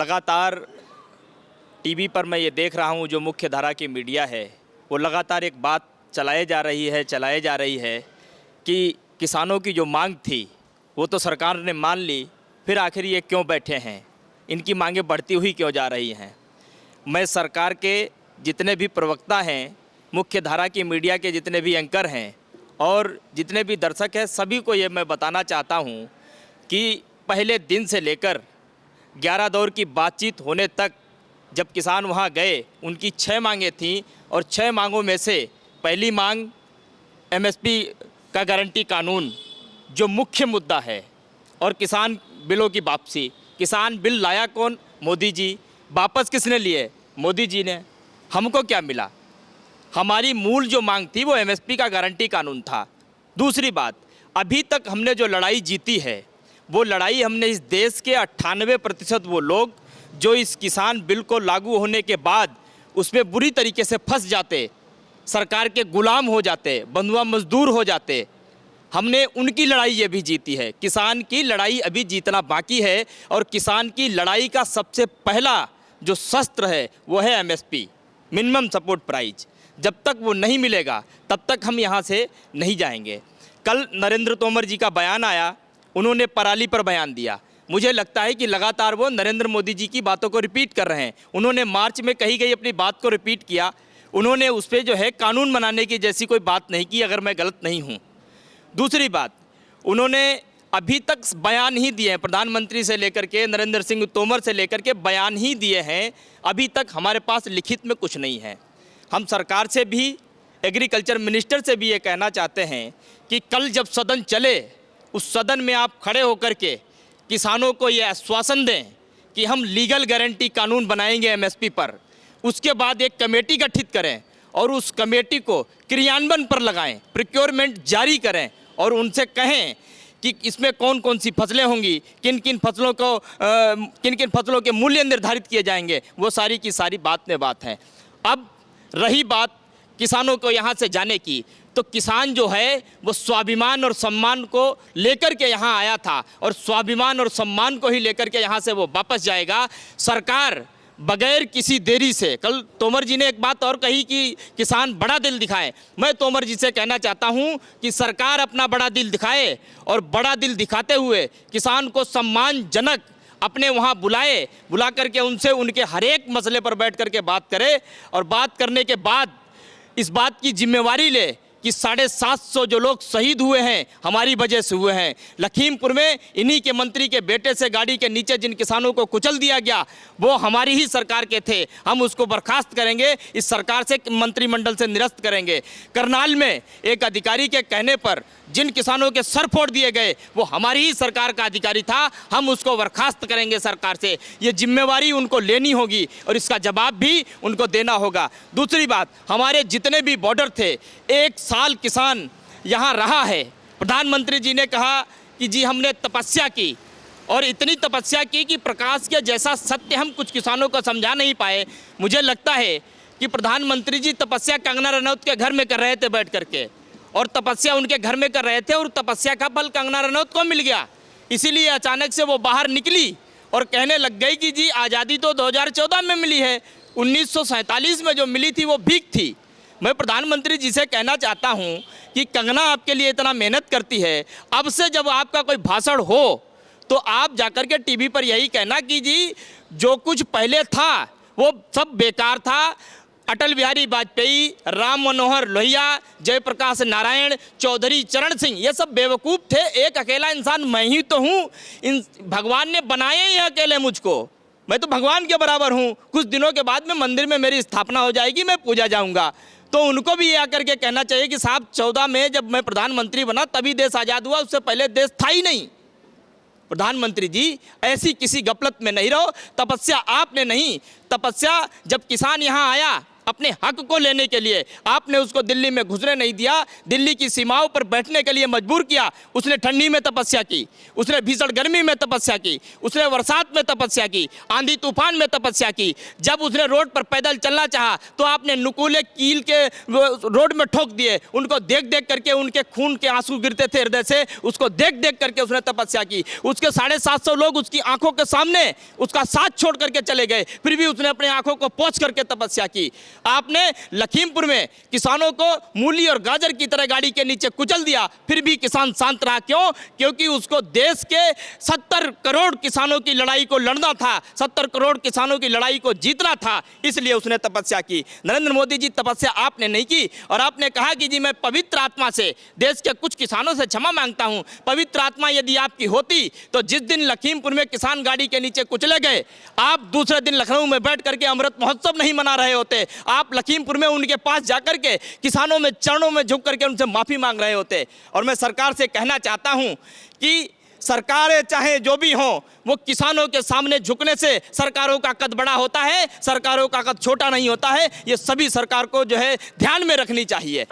लगातार टीवी पर मैं ये देख रहा हूँ, जो मुख्य धारा की मीडिया है वो लगातार एक बात चलाए जा रही है कि किसानों की जो मांग थी वो तो सरकार ने मान ली, फिर आखिर ये क्यों बैठे हैं, इनकी मांगें बढ़ती हुई क्यों जा रही हैं। मैं सरकार के जितने भी प्रवक्ता हैं, मुख्य धारा की मीडिया के जितने भी एंकर हैं और जितने भी दर्शक हैं, सभी को ये मैं बताना चाहता हूँ कि पहले दिन से लेकर 11 दौर की बातचीत होने तक जब किसान वहाँ गए, उनकी 6 मांगें थीं और 6 मांगों में से पहली मांग एमएसपी का गारंटी कानून जो मुख्य मुद्दा है, और किसान बिलों की वापसी। किसान बिल लाया कौन? मोदी जी। वापस किसने लिए? मोदी जी ने। हमको क्या मिला? हमारी मूल जो मांग थी वो एमएसपी का गारंटी कानून था। दूसरी बात, अभी तक हमने जो लड़ाई जीती है वो लड़ाई हमने इस देश के 98% वो लोग जो इस किसान बिल को लागू होने के बाद उसमें बुरी तरीके से फंस जाते, सरकार के गुलाम हो जाते, बंधुआ मजदूर हो जाते, हमने उनकी लड़ाई ये भी जीती है। किसान की लड़ाई अभी जीतना बाकी है और किसान की लड़ाई का सबसे पहला जो शस्त्र है वो है एमएसपी, मिनिमम सपोर्ट प्राइस। जब तक वो नहीं मिलेगा तब तक हम यहाँ से नहीं जाएंगे। कल नरेंद्र तोमर जी का बयान आया, उन्होंने पराली पर बयान दिया। मुझे लगता है कि लगातार वो नरेंद्र मोदी जी की बातों को रिपीट कर रहे हैं। उन्होंने मार्च में कही गई अपनी बात को रिपीट किया, उन्होंने उस पर जो है कानून बनाने की जैसी कोई बात नहीं की, अगर मैं गलत नहीं हूँ। दूसरी बात, उन्होंने अभी तक बयान ही दिए हैं, प्रधानमंत्री से लेकर के नरेंद्र सिंह तोमर से लेकर के बयान ही दिए हैं, अभी तक हमारे पास लिखित में कुछ नहीं है। हम सरकार से भी, एग्रीकल्चर मिनिस्टर से भी ये कहना चाहते हैं कि कल जब सदन चले, उस सदन में आप खड़े होकर के किसानों को ये आश्वासन दें कि हम लीगल गारंटी कानून बनाएंगे एमएसपी पर। उसके बाद एक कमेटी गठित करें और उस कमेटी को क्रियान्वयन पर लगाएं, प्रोक्योरमेंट जारी करें और उनसे कहें कि इसमें कौन कौन सी फसलें होंगी, किन किन फसलों के मूल्य निर्धारित किए जाएंगे, वो सारी की सारी बात में बात है। अब रही बात किसानों को यहाँ से जाने की, तो किसान जो है वो स्वाभिमान और सम्मान को लेकर के यहाँ आया था और स्वाभिमान और सम्मान को ही लेकर के यहाँ से वो वापस जाएगा। सरकार बगैर किसी देरी से, कल तोमर जी ने एक बात और कही कि किसान बड़ा दिल दिखाए। मैं तोमर जी से कहना चाहता हूँ कि सरकार अपना बड़ा दिल दिखाए और बड़ा दिल दिखाते हुए किसान को सम्मानजनक अपने वहाँ बुला करके उनसे उनके हर एक मसले पर बैठ करके बात करे और बात करने के बाद इस बात की जिम्मेवारी ले कि 750 जो लोग शहीद हुए हैं हमारी वजह से हुए हैं। लखीमपुर में इन्हीं के मंत्री के बेटे से गाड़ी के नीचे जिन किसानों को कुचल दिया गया वो हमारी ही सरकार के थे। हम उसको बर्खास्त करेंगे, इस सरकार से मंत्रिमंडल से निरस्त करेंगे। करनाल में एक अधिकारी के कहने पर जिन किसानों के सर फोड़ दिए गए वो हमारी ही सरकार का अधिकारी था, हम उसको बर्खास्त करेंगे सरकार से। ये जिम्मेवारी उनको लेनी होगी और इसका जवाब भी उनको देना होगा। दूसरी बात, हमारे जितने भी बॉर्डर थे, 1 साल किसान यहाँ रहा है। प्रधानमंत्री जी ने कहा कि जी हमने तपस्या की और इतनी तपस्या की कि प्रकाश के जैसा सत्य हम कुछ किसानों को समझा नहीं पाए। मुझे लगता है कि प्रधानमंत्री जी तपस्या कंगना रनौत के घर में कर रहे थे बैठ करके, और तपस्या उनके घर में कर रहे थे और तपस्या का फल कंगना रनौत को मिल गया। इसीलिए अचानक से वो बाहर निकली और कहने लग गई कि जी आज़ादी तो 2014 में मिली है, 1947 में जो मिली थी वो भीख थी। मैं प्रधानमंत्री जी से कहना चाहता हूं कि कंगना आपके लिए इतना मेहनत करती है, अब से जब आपका कोई भाषण हो तो आप जाकर के टीवी पर यही कहना कि जी जो कुछ पहले था वो सब बेकार था। अटल बिहारी वाजपेयी, राम मनोहर लोहिया, जयप्रकाश नारायण, चौधरी चरण सिंह, ये सब बेवकूफ़ थे। एक अकेला इंसान मैं ही तो हूँ। इन भगवान ने बनाए ही अकेले मुझको, मैं तो भगवान के बराबर हूँ। कुछ दिनों के बाद में मंदिर में मेरी स्थापना हो जाएगी, मैं पूजा जाऊँगा। तो उनको भी ये आकर के कहना चाहिए कि साहब 14 में जब मैं प्रधानमंत्री बना तभी देश आज़ाद हुआ, उससे पहले देश था ही नहीं। प्रधानमंत्री जी ऐसी किसी गफलत में नहीं रहो। तपस्या आपने नहीं, तपस्या जब किसान यहाँ आया अपने हक को लेने के लिए आपने उसको दिल्ली में घुसने नहीं दिया, दिल्ली की सीमाओं पर बैठने के लिए मजबूर किया। उसने ठंडी में तपस्या की, उसने भीषण गर्मी में तपस्या की, उसने बरसात में तपस्या की, आंधी तूफान में तपस्या की। जब उसने रोड पर पैदल चलना चाहा तो आपने नुकीले कील के रोड में ठोक दिए। उनको देख देख करके उनके खून के आंसू गिरते थे हृदय से, उसको देख देख करके उसने तपस्या की। उसके 750 लोग उसकी आंखों के सामने उसका साथ छोड़ करके चले गए, फिर भी उसने अपनी आंखों को पोंछ करके तपस्या की। आपने लखीमपुर में किसानों को मूली और गाजर की तरह गाड़ी के नीचे कुचल दिया, फिर भी किसान शांत रहा। क्यों? क्योंकि उसको देश के 70 करोड़ किसानों की लड़ाई को लड़ना था, 70 करोड़ किसानों की लड़ाई को जीतना था, इसलिए उसने तपस्या की। नरेंद्र मोदी जी, तपस्या आपने नहीं की और आपने कहा कि जी मैं पवित्र आत्मा से देश के कुछ किसानों से क्षमा मांगता हूं। पवित्र आत्मा यदि आपकी होती तो जिस दिन लखीमपुर में किसान गाड़ी के नीचे कुचले गए, आप दूसरे दिन लखनऊ में बैठ करके अमृत महोत्सव नहीं मना रहे होते। आप लखीमपुर में उनके पास जाकर के किसानों में चरणों में झुक करके उनसे माफी मांग रहे होते। और मैं सरकार से कहना चाहता हूं कि सरकारें चाहे जो भी हों, वो किसानों के सामने झुकने से सरकारों का कद बड़ा होता है, सरकारों का कद छोटा नहीं होता है। ये सभी सरकार को जो है ध्यान में रखनी चाहिए।